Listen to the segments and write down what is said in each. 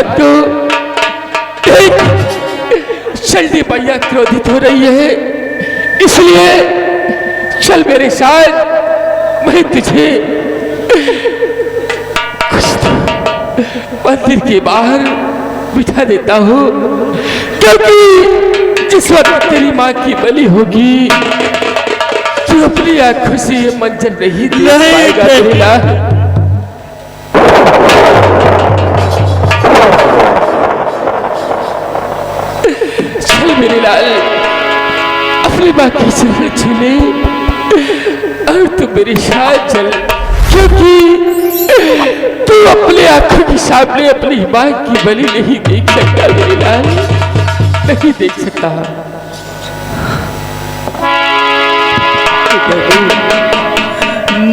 बात को देख, चंडी मैया क्रोधित हो रही है, इसलिए चल मेरे साथ, मैं तुझे मंदिर के बाहर बिठा देता हूँ, क्योंकि जिस वक्त तेरी माँ की बलि होगी तू अपनी आंखों से ये मंजर नहीं देख पाएगा। तेरा चल मेरे लाल, अपनी माँ की चरण छू ले और तू मेरे साथ चल, क्योंकि तू अपने आंखों के सामने अपनी माँ की बलि नहीं देख सकता मेरे लाल, नहीं देख सकता।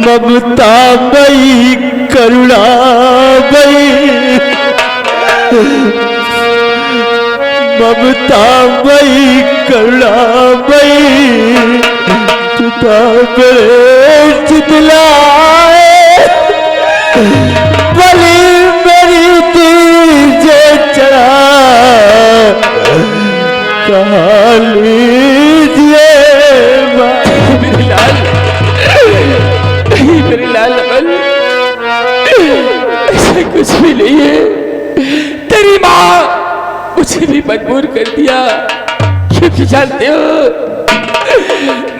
ममता मई करुणा मई, ममता मई करुणा मई, तुता मेरे चितलाए बलि मेरी दीजे चढ़ा, कहा लीजिए मेरे लाल, नहीं मेरे लाल अमल, ऐसा कुछ भी नहीं है। तेरी माँ मुझे भी मजबूर कर दिया, क्योंकि जानते हो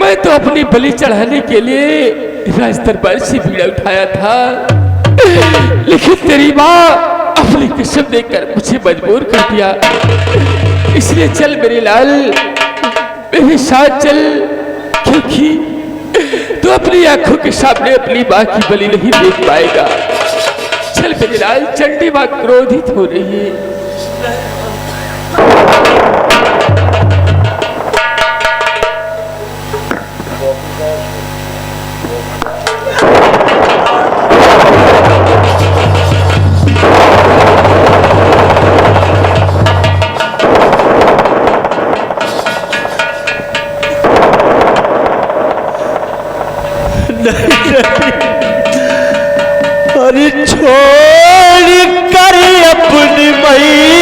मैं तो अपनी बलि चढ़ाने के लिए राज दरबार से बीड़ा उठाया था, लेकिन तेरी माँ अपनी कसम देकर मुझे मजबूर कर दिया। इसलिए चल मेरे लाल, मेरे साथ चल, क्योंकि तू अपनी आंखों के सामने अपनी माँ की बलि नहीं देख पाएगा। चल मेरे लाल, चंडी माँ क्रोधित हो रही है। अरे छोड़ कर अपनी मैया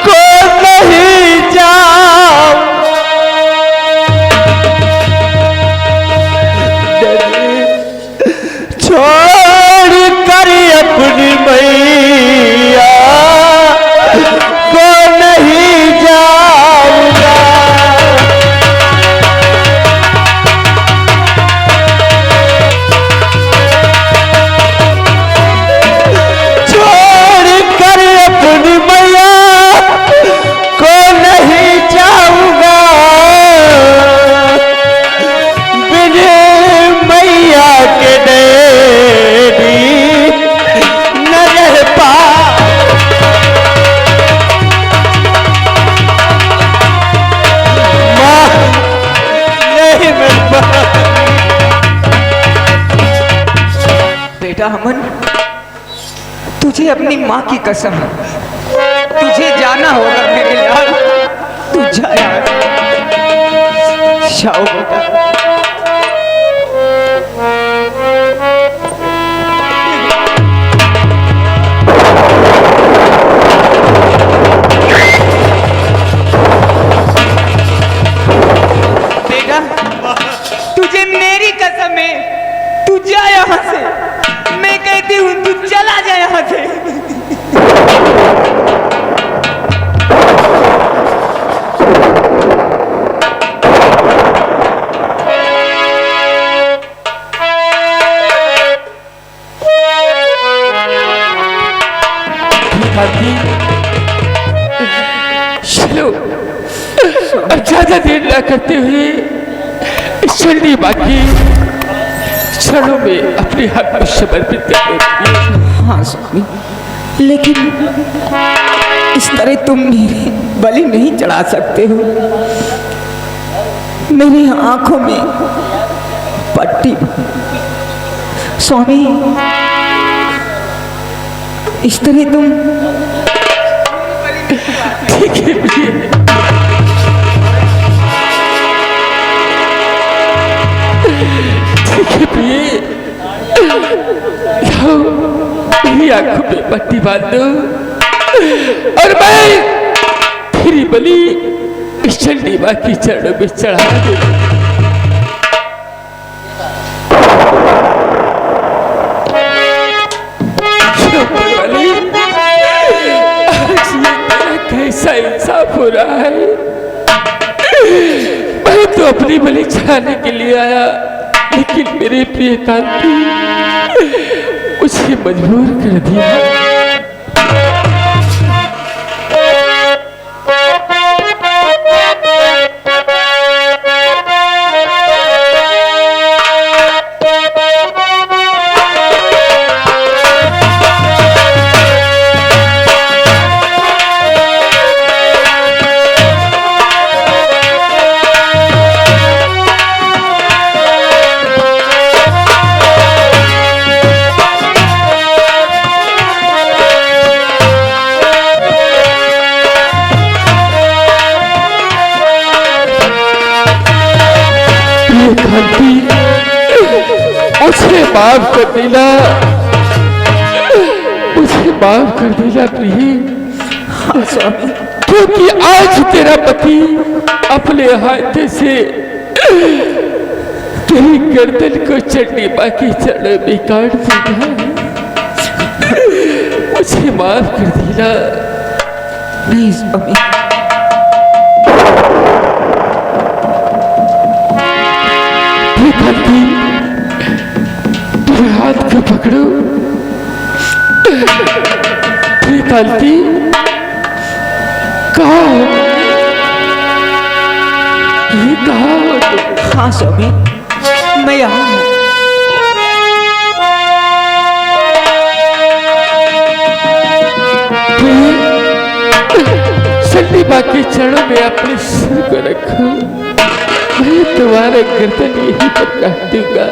को नहीं जाओ, छोड़ कर अपनी मैया को नहीं जाऊंगा। बेटा अमन, तुझे अपनी माँ की कसम, तुझे जाना होगा मेरे लाल, तू जाया। जाओ बेटा। बेटा तुझे मेरी कसम है, तू जा यहाँ से, मैं कहती हूँ तू चला जा यहाँ से। चलो अब ज्यादा देर न करते हुए इस चंडी माँ की चरणों में अपने हाथ को समर्पित कर। हाँ स्वामी, लेकिन इस तरह तुम मेरी बलि नहीं चढ़ा सकते हो। मेरी आंखों में पट्टी। स्वामी, इस तरह तुम ठीक है ठीक है प्रिय, मेरी आंखों में पट्टी बांध दो और मैं तेरी बलि इस चंडी मां की चरणों में चढ़ा दे। कैसा इंसाफ हो रहा है? मैं तो अपनी बलि चढ़ाने के लिए आया, लेकिन मेरे प्रिय कांति मुझे मजबूर कर दिया। मुझे माफ कर देना, मुझे माफ कर देना प्रिय, क्योंकि आज तेरा पति अपने हाथ से तेरी गर्दन को चंडी मां के चरणों में काट देगा। मुझे माफ कर देना नहीं स्वामी। हाथ को पकड़ो कांति, कहा हाँ स्वामी, मैं यहाँ हूँ। चंडी मां के चरणों में अपने सिर को रखो, मैं तुम्हारा गर्दन यही पर काट दूंगा।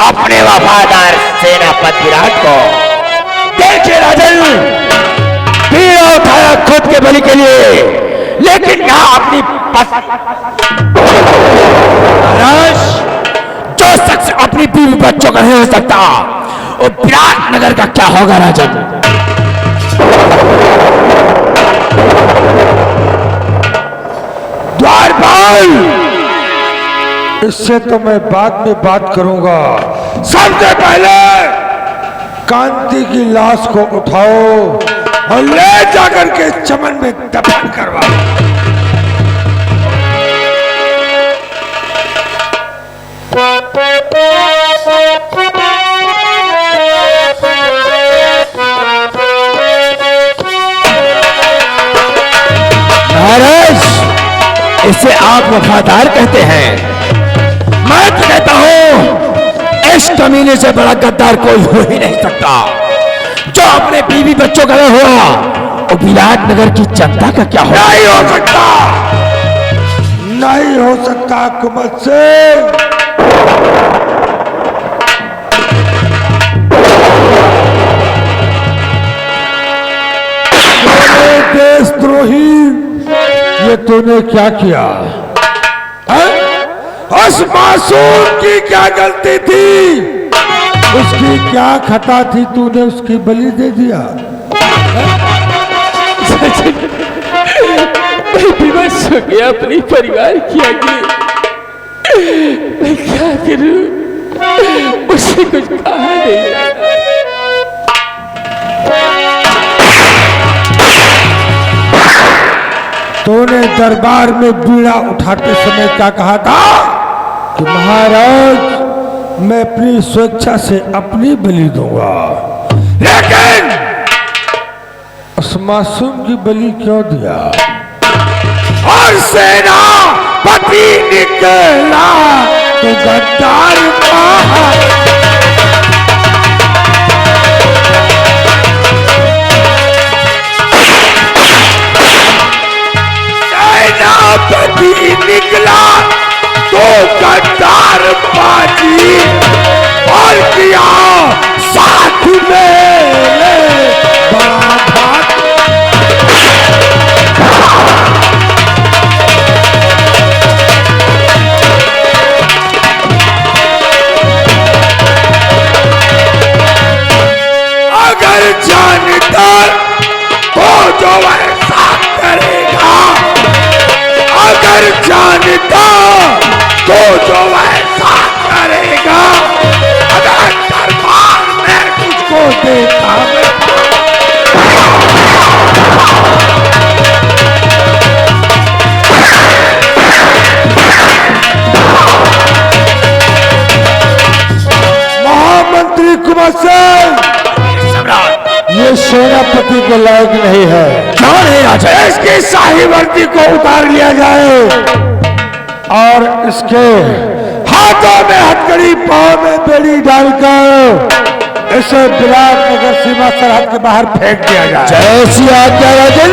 अपने वफादार सेनापति विराट को देखिए राजन, पीड़ा उठाया खुद के बलि के लिए, लेकिन यहाँ अपनी महाराज, जो शख्स अपनी बीवी बच्चों का नहीं हो सकता, वो विराट नगर का क्या होगा राजन? द्वारपाल, इससे तो मैं बाद में बात करूंगा। सबसे पहले कांति की लाश को उठाओ और ले जाकर के चमन में दफन करवाओ। महाराज, इसे आप वफादार कहते हैं, मैं तो कहता हूं इस कमीने से बड़ा गद्दार कोई हो ही नहीं सकता। जो अपने बीवी बच्चों का नहीं हुआ, वो विराट नगर की जनता का क्या होगा? नहीं हो सकता, नहीं हो सकता कुमत सिंह। देशद्रोही, ये तूने क्या किया? उस मासूम की क्या गलती थी? उसकी क्या खता थी? तूने उसकी बलि दे दिया। मैं विवश हो गया अपने परिवार की आगे। मैं क्या करूं? मुझसे कुछ कहा नहीं। तूने दरबार में बीड़ा उठाते समय क्या कहा था कि महाराज मैं अपनी स्वेच्छा से अपनी बलि दूंगा, लेकिन उस मासूम की बलि क्यों दिया? और सेना पति निकला तो गद्दार सेनापति निकला तो गद्दार बाजी और किया साथ में बड़ा बात। अगर जानता तो जो ऐसा करेगा, अगर जानता तो जो ऐसा करेगा, अगर दरबार में तुझको देता महामंत्री कुमार सिंह, ये सेनापति के लायक नहीं है। कौन है राजा? इसकी शाही वर्दी को उतार लिया जाए और इसके हाथों में हथकड़ी, पांव में बेड़ी डालकर इसे विराटनगर सीमा सरहद के बाहर फेंक दिया जाए। जैसी आज्ञा राजन,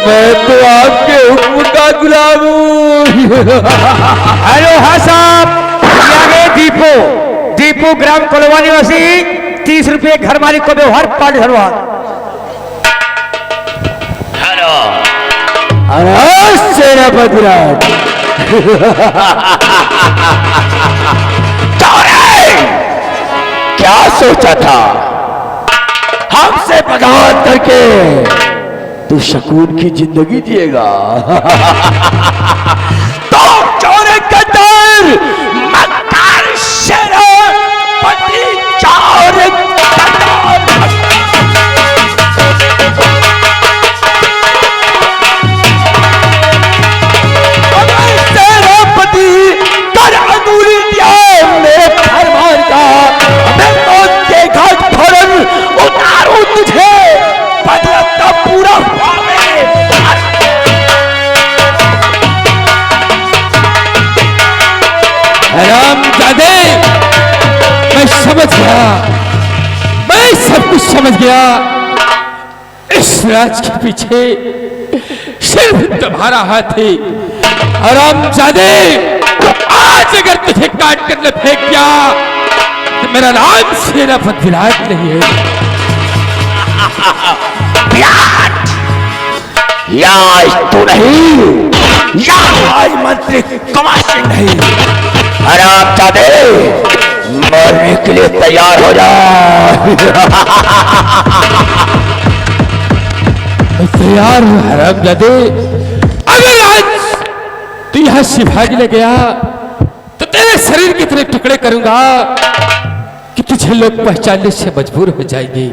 मैं तो आपके हुक्म का गुलाम हूँ। हेलो हाँ साहब, आगे दीपू ग्राम कोलवा निवासी 30 रुपये घर मालिक को व्यवहार 5 धनवाद। अरे सेनापति राज, क्या सोचा था? हमसे बगावत करके तू शकून की जिंदगी जिएगा। तो चोर कतर मक्कार सेनापति चोर सेनापति कर अंगुली दिया मेरे फरमान का, मैं मौत के घाट फौरन उतारूं तुझे, बदला तब पूरा हुआ रामजादे। मैं समझ गया, मैं सब कुछ समझ गया। इस राज के पीछे सिर्फ तुम्हारा हाथ है। रामजादे, आज अगर तुझे काट कर न फेंक दिया तो मेरा नाम सेनापति विराट नहीं है। आज तू नहीं, आज मंत्री कुमार सिंह नहीं। रामजादे, मरने के लिए तैयार हो जा। तैयार रामजादे। अगर आज तू यहां से भागने गया तो तेरे शरीर के इतने टुकड़े करूंगा कि तुझे लोग पहचानने से मजबूर हो जाएंगे।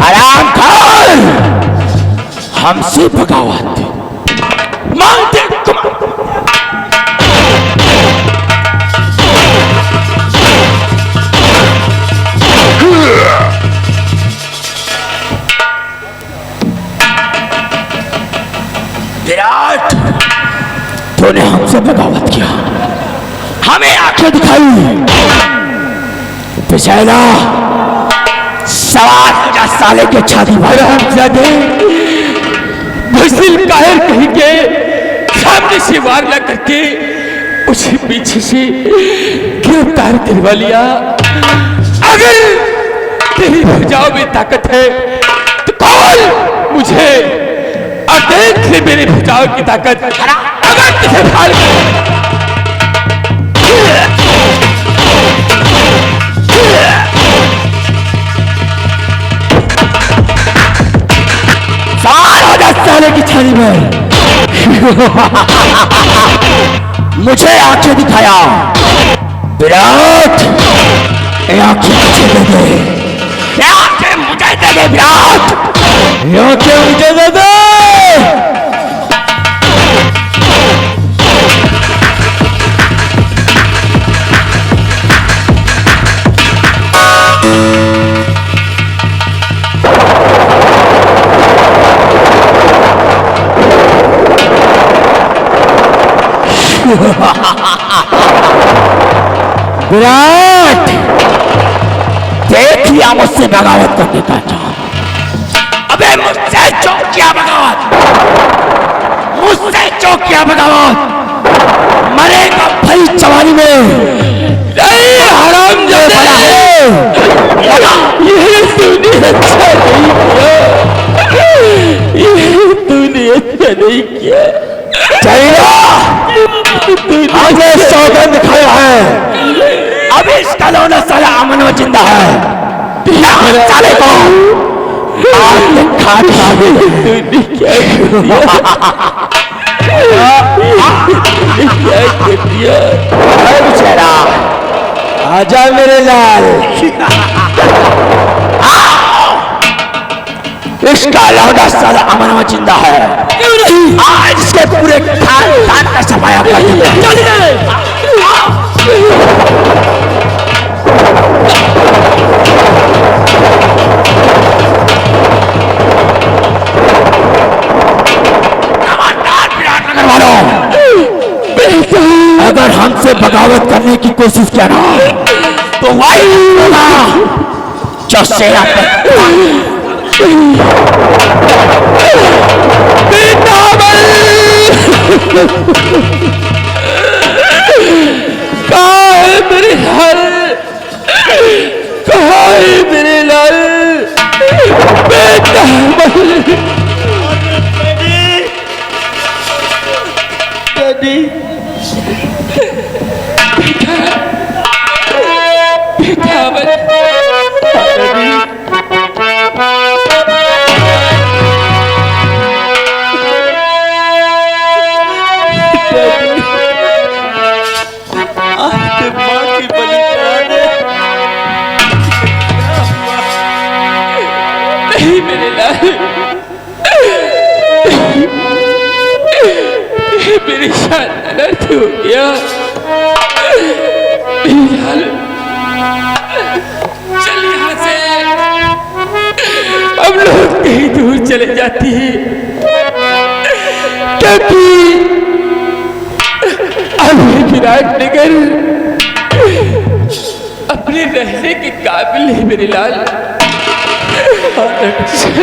आराम कर, हमसे बगावत मांगते हमें आंखें दिखाई। विजयला सवार हो जा साले के छाती पर। हरामजादे, बुज़दिल कायर कहीं के सामने से वार न करके उसे पीछे से गिरफ्तार करवा लिया। अगर तेरी भुजाओं में ताकत है तो कौन मुझे और देख ले मेरी भुजाओं की ताकत। अगर तुझे भाल साले की छाती में मुझे आंखें दिखाया। विराट, ये आंखें मुझे दे दे, ये आंखें मुझे दे दे विराट, ये आंखें मुझे दे दे। विराट, देख लिया मुझसे बगावत करने का चाह। अबे मुझसे चौक किया बगावत, मुझसे चौक किया बगावत, मरेगा भाई जवानी में। नहीं हरामजादे, ये तूने अच्छा नहीं किया, ये तूने अच्छा नहीं किया। आगे सौगंध खाया है, अभी इसका लौना साला अमन में जिंदा है। साले को आज खा खा दे। तूने क्या कर दिया? बेचारा, आजा मेरे लाल। इसका लौना साला अमन में जिंदा है। आज से पूरे खानदान का सफाया कर दिया। अगर हमसे बगावत करने की कोशिश किया ना तो वही होगा जो सेना कहाँ है मेरे लाल, कहाँ है मेरे लाल बेटा? नहीं मेरे लाल, मेरी शान अनर्थ हो गया। मेरे लाल, चल यहाँ से, हम लोग कहीं दूर चले जाते हैं, क्योंकि अभी विराटनगर अपने रहने के काबिल है मेरे लाल। चल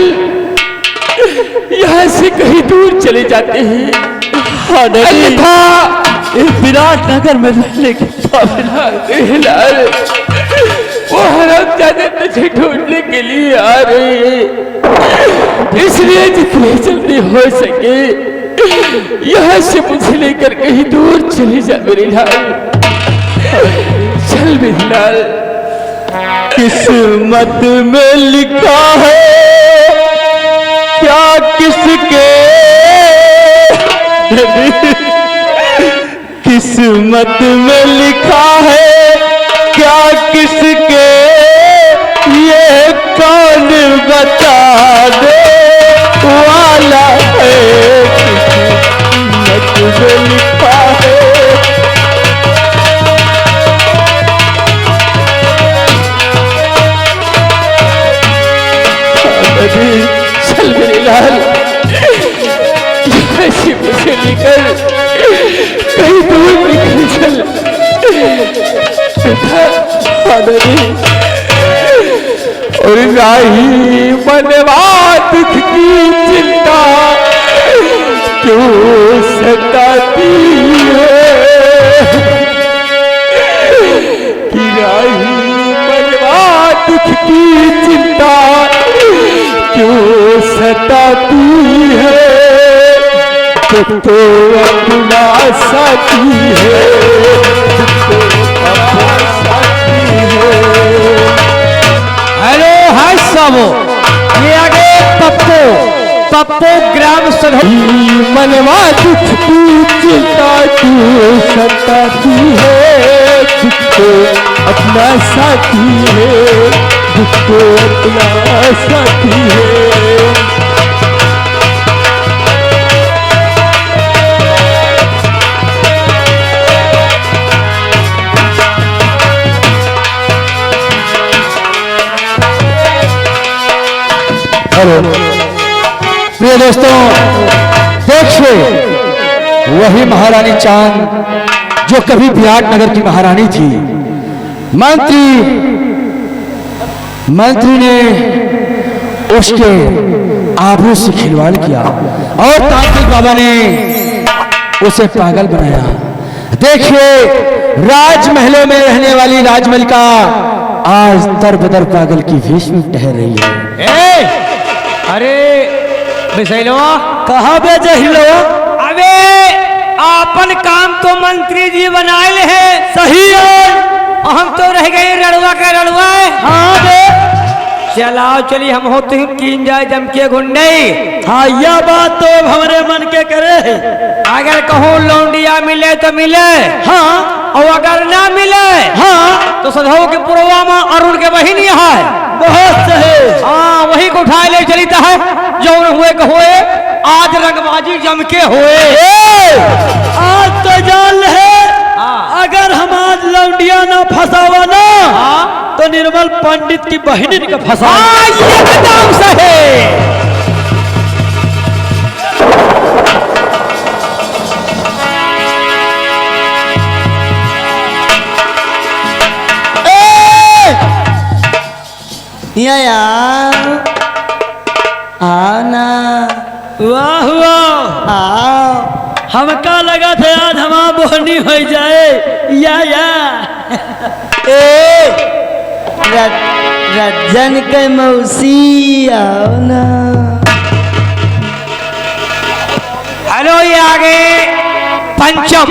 यहाँ से कहीं दूर चले जाते हैं, अन्यथा विराटनगर में रहने के काबिल लाल। वो हरामजादे तुझे ढूंढने के लिए आ रहे हैं, इसलिए जितनी जल्दी हो सके यहाँ से मुझे लेकर कहीं दूर चले जा मेरे लाल। चल मेरे लाल। किस्मत में लिखा है क्या किसके, किस्मत में लिखा है क्या किसके, ये कौन बता दे वाला है। किस्मत में लिखा है चल मेरे लाल, यहाँ से मुझे लेकर कहीं दूर निकल चल। नहीं और नहीं मनवा दुख की चिंता क्यों सताती है कि नहीं मनवा दुख की चिंता क्यों सताती है तो अपना साथी है तो अपना साथी है। हेलो हाय साबो, ये आगे पप्पू ग्राम सभी मनवा दुख की चिंता क्यों सताती है तो अपना साथी है तो अपना साथी है। हेलो प्रिय दोस्तों, देखिए वही महारानी चांद जो कभी विराट नगर की महारानी थी। मंत्री ने उसके आबरू से खिलवाड़ किया और तांत्रिक बाबा ने उसे पागल बनाया। देखिए राजमहलों में रहने वाली राजमलिका आज दर बदर पागल की भेष में टहल रही है। अरे बिसैलवा कहा बे जहिलो? अबे आपन काम तो मंत्री जी बनाए है। सही है। हम तो रह गए रड़वा का रड़वा। हाँ बे, चलाओ चली हम होते हैं कीन जाए जम के गुंडे। हाँ यह बात तो हमारे मन के करे है। अगर कहूँ लौंडिया मिले तो मिले, हाँ और अगर ना मिले हाँ तो सधो के पुरवा अरुण के बहिन यहाँ है। बहुत सही। हाँ वही को उठाए ले चलीता है जो हुए कहुए आज रंगबाजी जम के हुए। आज तो जान है अगर हम आज लौंडिया ना फंसावा ना तो निर्मल पंडित की बहिनी का फंसा। एकदम सही। यार आना वाह वाह, हमका लगा था आज हमारा बोहनी हो जाए। या रजन के मौसी आओ ना। हेलो ये आगे पंचम